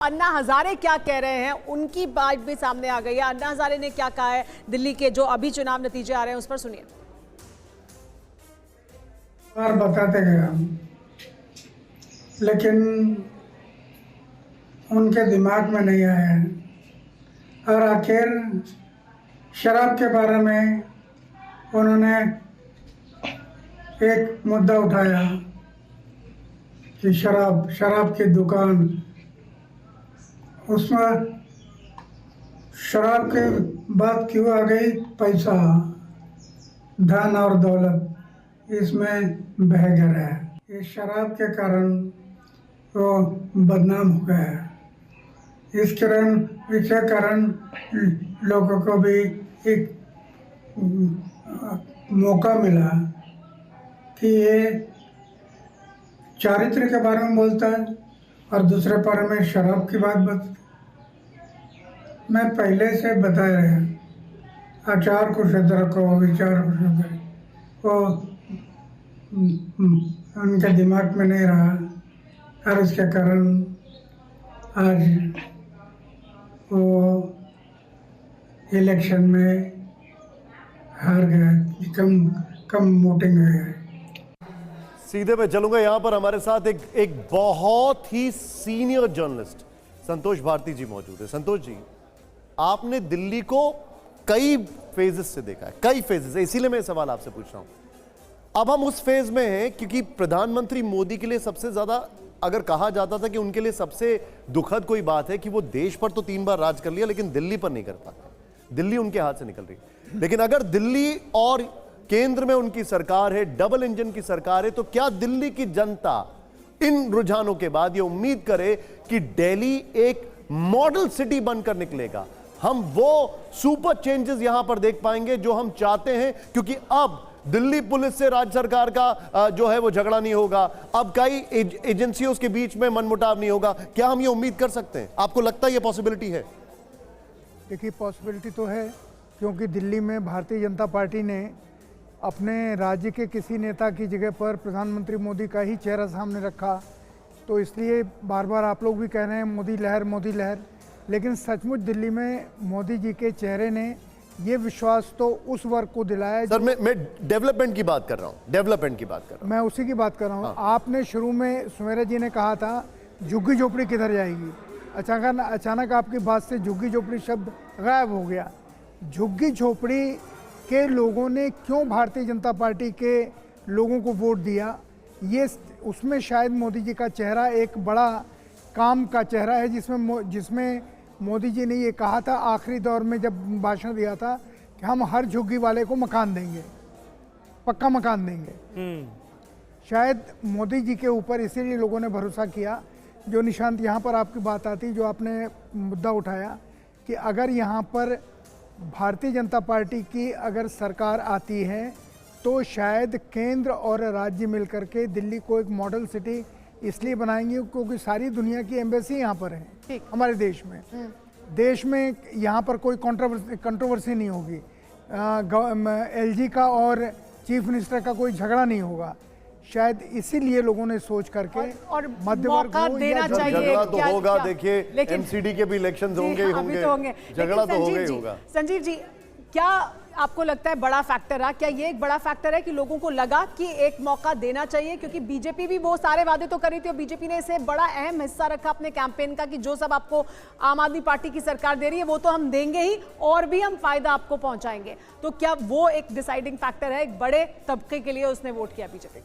अन्ना हजारे क्या कह रहे हैं, उनकी बात भी सामने आ गई है। अन्ना हजारे ने क्या कहा है दिल्ली के जो अभी चुनाव नतीजे आ रहे हैं उस पर सुनिए। बार बताते गए हम, लेकिन उनके दिमाग में नहीं आया है। और आखिर शराब के बारे में उन्होंने एक मुद्दा उठाया कि शराब की दुकान, उसमें शराब की बात क्यों आ गई? पैसा, धन और दौलत इसमें बह गया है। इस शराब के कारण वो बदनाम हो गया है। इसके कारण लोगों को भी एक मौका मिला कि ये चारित्र के बारे में बोलता है और दूसरे बारे में शराब की बात मैं पहले से बताया है। आचार को शुद्ध रखो, विचार को शुद्ध रखो, वो उनके दिमाग में नहीं रहा और इसके कारण आज वो इलेक्शन में हार गए, कम वोटिंग हुई है। सीधे मैं चलूंगा। यहां पर हमारे साथ एक बहुत ही सीनियर जर्नलिस्ट संतोष भारती जी मौजूद है। संतोष जी, आपने दिल्ली को कई फेजेस से देखा है, कई फेजेस है, इसीलिए मैं सवाल आपसे पूछ रहा हूं। अब हम उस फेज में हैं क्योंकि प्रधानमंत्री मोदी के लिए सबसे ज्यादा अगर कहा जाता था कि उनके लिए सबसे दुखद कोई बात है कि वो देश पर तो 3 बार राज कर लिया लेकिन दिल्ली पर नहीं कर पाते। दिल्ली उनके हाथ से निकल रही। लेकिन अगर दिल्ली और केंद्र में उनकी सरकार है, डबल इंजन की सरकार है, तो क्या दिल्ली की जनता इन रुझानों के बाद ये उम्मीद करे कि दिल्ली एक मॉडल सिटी बनकर निकलेगा? हम वो सुपर चेंजेस यहां पर देख पाएंगे जो हम चाहते हैं, क्योंकि अब दिल्ली पुलिस से राज्य सरकार का जो है वो झगड़ा नहीं होगा, अब कई एजेंसियों के बीच में मनमुटाव नहीं होगा। क्या हम ये उम्मीद कर सकते हैं? आपको लगता है ये पॉसिबिलिटी है? देखिए, पॉसिबिलिटी तो है, क्योंकि दिल्ली में भारतीय जनता पार्टी ने अपने राज्य के किसी नेता की जगह पर प्रधानमंत्री मोदी का ही चेहरा सामने रखा। तो इसलिए बार बार आप लोग भी कह रहे हैं मोदी लहर, मोदी लहर। लेकिन सचमुच दिल्ली में मोदी जी के चेहरे ने ये विश्वास तो उस वर्ग को दिलाया। सर, मैं डेवलपमेंट की बात कर रहा हूं, डेवलपमेंट की बात कर रहा हूं। मैं उसी की बात कर रहा हूँ। हाँ। आपने शुरू में सुमेरा जी ने कहा था झुग्गी झोपड़ी किधर जाएगी, अचानक आपकी बात से झुग्गी झोपड़ी शब्द गायब हो गया। झुग्गी झोपड़ी के लोगों ने क्यों भारतीय जनता पार्टी के लोगों को वोट दिया, ये उसमें शायद मोदी जी का चेहरा एक बड़ा काम का चेहरा है, जिसमें मोदी जी ने ये कहा था आखिरी दौर में जब भाषण दिया था कि हम हर झुग्गी वाले को मकान देंगे, पक्का मकान देंगे। शायद मोदी जी के ऊपर इसीलिए लोगों ने भरोसा किया। जो निशांत, यहाँ पर आपकी बात आती, जो आपने मुद्दा उठाया कि अगर यहाँ पर भारतीय जनता पार्टी की अगर सरकार आती है तो शायद केंद्र और राज्य मिलकर के दिल्ली को एक मॉडल सिटी इसलिए बनाएंगे क्योंकि सारी दुनिया की एम्बेसी यहाँ पर है हमारे देश में। देश में यहाँ पर कोई कंट्रोवर्सी नहीं होगी, एलजी का और चीफ मिनिस्टर का कोई झगड़ा नहीं होगा। शायद इसीलिए लोगों ने सोच करके और मध्य वर्ग को देना चाहिए। झगड़ा तो होगा, देखिए एमसीडी के भी इलेक्शंस होंगे ही होंगे, झगड़ा तो होगा ही होगा। संजीव जी, क्या आपको लगता है बड़ा फैक्टर है? क्या ये एक बड़ा फैक्टर है कि लोगों को लगा कि एक मौका देना चाहिए? क्योंकि बीजेपी भी वो सारे वादे तो कर रही थी और बीजेपी ने इसे बड़ा अहम हिस्सा रखा अपने कैंपेन का कि जो सब आपको आम आदमी पार्टी की सरकार दे रही है वो तो हम देंगे ही और भी हम फायदा आपको पहुंचाएंगे। तो क्या वो एक डिसाइडिंग फैक्टर है? एक बड़े तबके के लिए उसने वोट किया बीजेपी।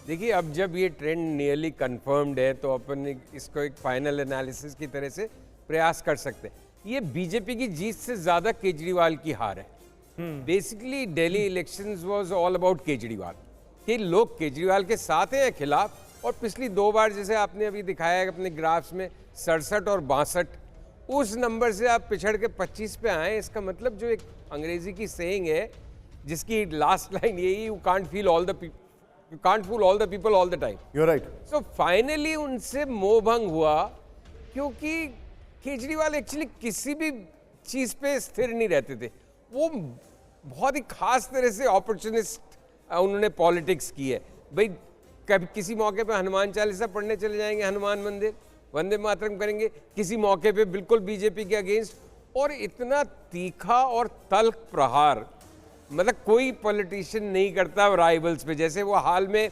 देखिए, अब जब ये ट्रेंड नियरली कंफर्म्ड है तो अपन इसको एक फाइनल एनालिसिस की तरह से प्रयास कर सकते हैं। ये बीजेपी की जीत से ज़्यादा केजरीवाल की हार है। Basically Delhi elections was all about Kejriwal, कि लोग केजरीवाल के साथ हैं या खिलाफ। और पिछली 2 बार जैसे आपने अभी दिखाया है अपने ग्राफ्स में 67 और 62, उस नंबर से आप पिछड़ के 25 पे आए। इसका मतलब जो एक अंग्रेजी की सेइंग है जिसकी लास्ट लाइन यही, you can't fool all the people all the time. You are right. So finally उनसे मोह भंग हुआ, क्योंकि केजरीवाल एक्चुअली किसी भी चीज़ पे स्थिर नहीं रहते थे। वो बहुत ही खास तरह से अपॉर्चुनिस्ट उन्होंने पॉलिटिक्स की है। भाई कभी किसी मौके पे हनुमान चालीसा पढ़ने चले जाएंगे हनुमान मंदिर, वंदे मातरम करेंगे, किसी मौके पे बिल्कुल बीजेपी के अगेंस्ट, और इतना तीखा और तल्ख प्रहार मतलब कोई पॉलिटिशियन नहीं करता राइवल्स पे। जैसे वो हाल में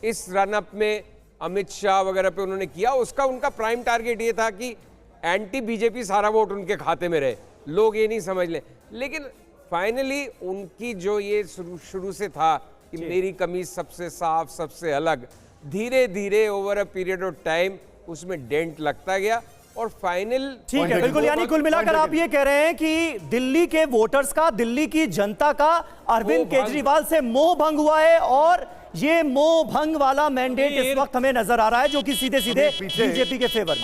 इस रनअप में अमित शाह वगैरह पे उन्होंने किया, उसका उनका प्राइम टारगेट ये था कि एंटी बीजेपी सारा वोट उनके खाते में रहे, लोग ये नहीं समझ लें। लेकिन फाइनली उनकी जो ये शुरू से था कि मेरी कमीज सबसे साफ सबसे अलग, धीरे धीरे over a period of time उसमें डेंट लगता गया और फाइनल। ठीक है, बिल्कुल। यानी कुल मिलाकर आप ये कह रहे हैं कि दिल्ली के वोटर्स का, दिल्ली की जनता का अरविंद केजरीवाल से मोह भंग हुआ है, और ये मोह भंग वाला मैंडेट इस वक्त हमें नजर आ रहा है जो कि सीधे सीधे बीजेपी के फेवर में।